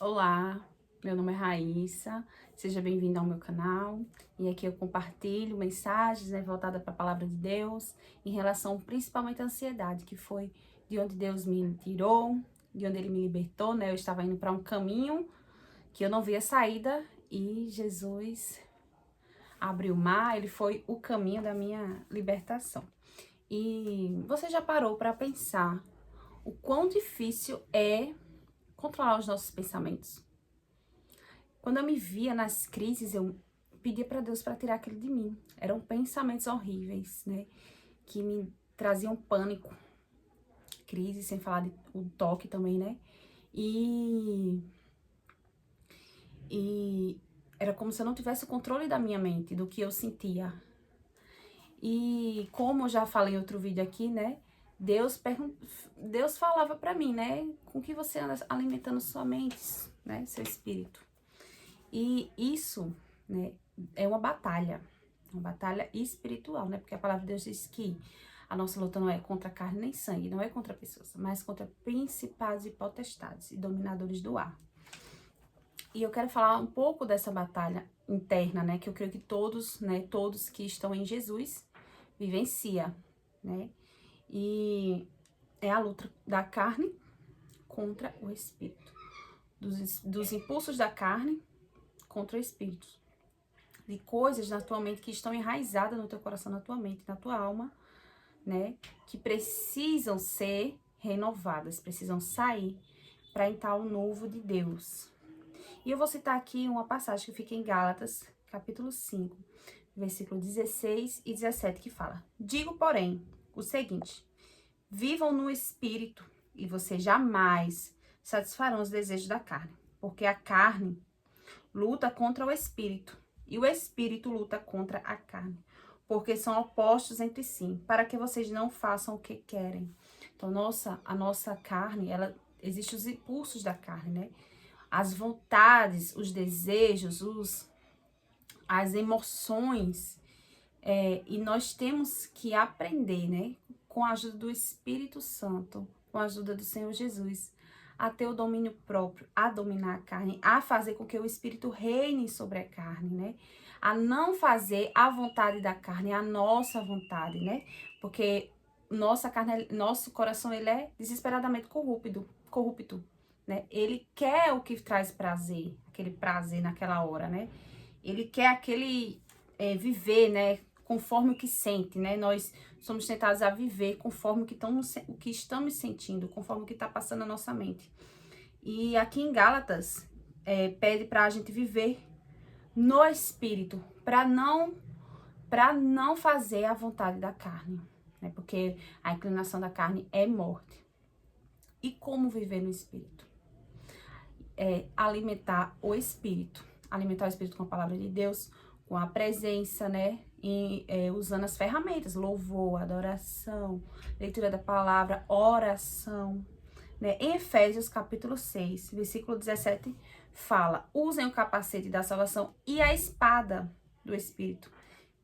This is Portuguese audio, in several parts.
Olá, meu nome é Raíssa, seja bem-vindo ao meu canal e aqui eu compartilho mensagens, voltadas para a palavra de Deus em relação principalmente à ansiedade, que foi de onde Deus me tirou, de onde Ele me libertou, Eu estava indo para um caminho que eu não via saída e Jesus abriu o mar, Ele foi o caminho da minha libertação. E você já parou para pensar o quão difícil é controlar os nossos pensamentos? Quando eu me via nas crises, eu pedia para Deus para tirar aquilo de mim. Eram pensamentos horríveis, que me traziam pânico, crise, sem falar o toque também, E, e era como se eu não tivesse o controle da minha mente, do que eu sentia. E como eu já falei em outro vídeo aqui, Deus falava para mim, com que você anda alimentando sua mente, seu espírito. E isso, é uma batalha espiritual, Porque a palavra de Deus diz que a nossa luta não é contra carne nem sangue, não é contra pessoas, mas contra principados e potestades e dominadores do ar. E eu quero falar um pouco dessa batalha interna, que eu creio que todos que estão em Jesus vivencia, E é a luta da carne contra o espírito, dos impulsos da carne contra o espírito, de coisas na tua mente que estão enraizadas no teu coração, na tua mente, na tua alma, que precisam ser renovadas, precisam sair para entrar o novo de Deus. E eu vou citar aqui uma passagem que fica em Gálatas, capítulo 5, versículo 16 e 17, que fala: digo, porém, o seguinte: vivam no espírito e vocês jamais satisfarão os desejos da carne, porque a carne luta contra o espírito e o espírito luta contra a carne, porque são opostos entre si, para que vocês não façam o que querem. Então, a nossa carne, existe os impulsos da carne, As vontades, os desejos, as emoções, e nós temos que aprender, com a ajuda do Espírito Santo, com a ajuda do Senhor Jesus, a ter o domínio próprio, a dominar a carne, a fazer com que o Espírito reine sobre a carne, A não fazer a vontade da carne, a nossa vontade, Porque nossa carne, nosso coração, ele é desesperadamente corrupto, Ele quer o que traz prazer, aquele prazer naquela hora, Ele quer aquele viver, conforme o que sente, Nós somos tentados a viver conforme o que estamos sentindo, conforme o que está passando na nossa mente. E aqui em Gálatas, pede para a gente viver no Espírito, para não fazer a vontade da carne, Porque a inclinação da carne é morte. E como viver no Espírito? Alimentar o Espírito com a palavra de Deus, com a presença, E, usando as ferramentas, louvor, adoração, leitura da palavra, oração, Em Efésios capítulo 6, versículo 17, fala: usem o capacete da salvação e a espada do Espírito,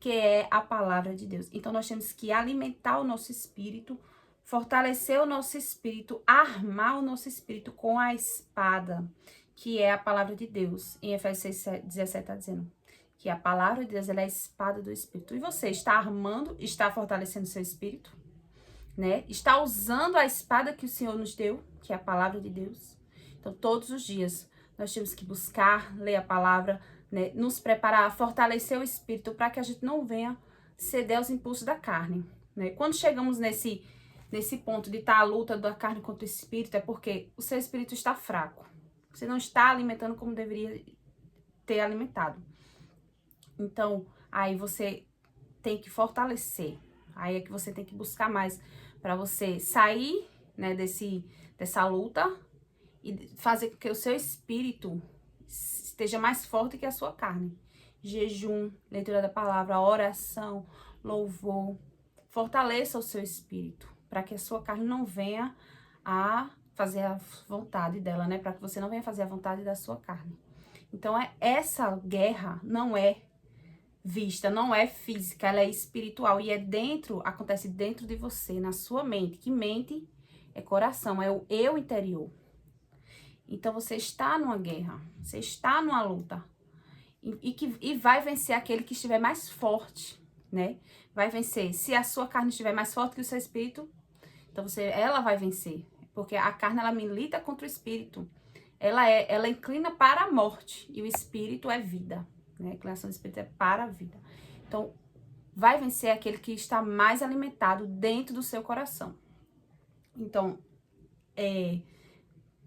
que é a palavra de Deus. Então, nós temos que alimentar o nosso espírito, fortalecer o nosso espírito, armar o nosso espírito com a espada, que é a palavra de Deus. Em Efésios 6, 17 está dizendo que a palavra de Deus, ela é a espada do espírito. E você está armando, está fortalecendo seu espírito, Está usando a espada que o Senhor nos deu, que é a palavra de Deus. Então, todos os dias, nós temos que buscar, ler a palavra, nos preparar, fortalecer o espírito para que a gente não venha ceder aos impulsos da carne, Quando chegamos nesse ponto de estar a luta da carne contra o espírito, é porque o seu espírito está fraco. Você não está alimentando como deveria ter alimentado. Então, aí você tem que fortalecer. Aí é que você tem que buscar mais para você sair, dessa luta e fazer com que o seu espírito esteja mais forte que a sua carne. Jejum, leitura da palavra, oração, louvor. Fortaleça o seu espírito para que a sua carne não venha a fazer a vontade dela, Para que você não venha fazer a vontade da sua carne. Então, essa guerra não é vista, não é física, ela é espiritual e acontece dentro de você, na sua mente. Que mente é coração, é o eu interior. Então você está numa guerra, você está numa luta. E vai vencer aquele que estiver mais forte, né? Vai vencer. Se a sua carne estiver mais forte que o seu espírito, então ela vai vencer. Porque a carne, ela milita contra o espírito. Ela inclina para a morte. E o espírito é vida, né? A inclinação do espírito é para a vida. Então, vai vencer aquele que está mais alimentado dentro do seu coração. Então,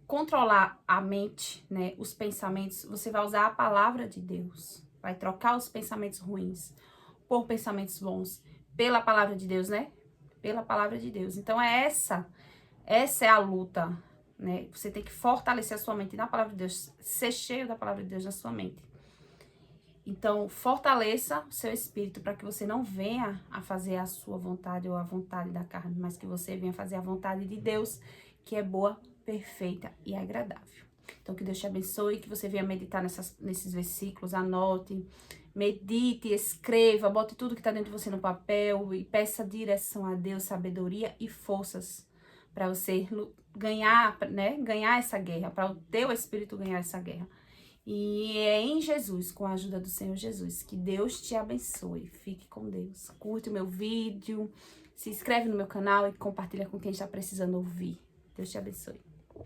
controlar a mente, né, os pensamentos, você vai usar a palavra de Deus, vai trocar os pensamentos ruins por pensamentos bons, pela palavra de Deus, né? Pela palavra de Deus. Então essa é a luta, né? Você tem que fortalecer a sua mente na palavra de Deus, ser cheio da palavra de Deus na sua mente. Então, fortaleça o seu espírito para que você não venha a fazer a sua vontade ou a vontade da carne, mas que você venha fazer a vontade de Deus, que é boa, perfeita e agradável. Então, que Deus te abençoe, que você venha meditar nesses versículos, anote, medite, escreva, bote tudo que está dentro de você no papel e peça direção a Deus, sabedoria e forças para você ganhar, né? Ganhar essa guerra, para o teu espírito ganhar essa guerra. E é em Jesus, com a ajuda do Senhor Jesus, que Deus te abençoe. Fique com Deus. Curte o meu vídeo, se inscreve no meu canal e compartilha com quem está precisando ouvir. Deus te abençoe.